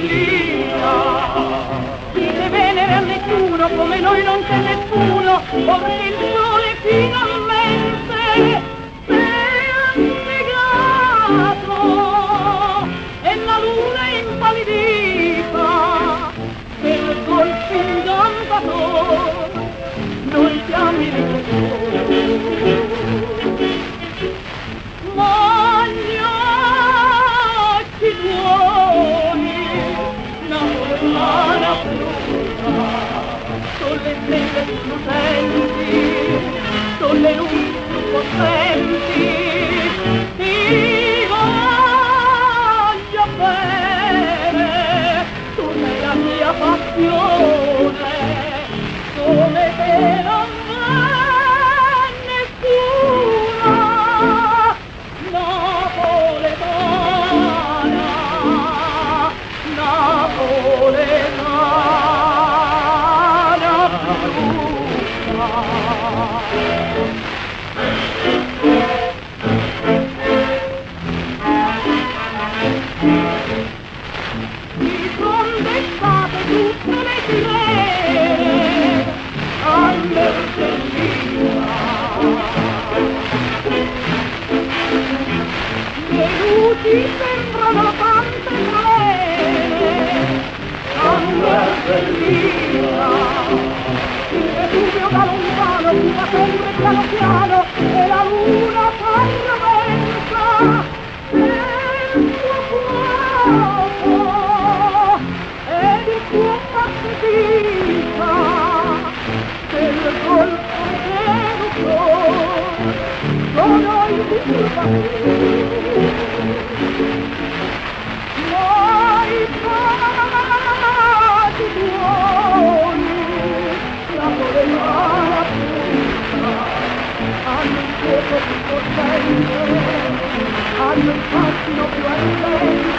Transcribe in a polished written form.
stellina. Dice Venere a Nettuno, come noi non c'è nessuno, ora il sole finalmente si è annegato e la luna è impallidita per dolce incantator, noi siamo i riflettori. Ma gli occhi tuoi, Napoletana bruna, sono le stelle lucenti, sono le luci possenti, ti voglio bene, tu sei la mia passione, come te non va nessuna. Napoletana, Napoletana bruna. Mi son dettate tutte le sirene all'Ercellina. Le luci sembrano tante trene all'Ercellina. Il Vesuvio da lontano tira sempre piano piano e la luna s'arravenza nel suo fuoco ed il suo passetica del golfo sedutor sono i disturbatori. Noi fatti tuoi, Napoletana bruna, hanno il fuoco più potente, hanno il fascino più ardente.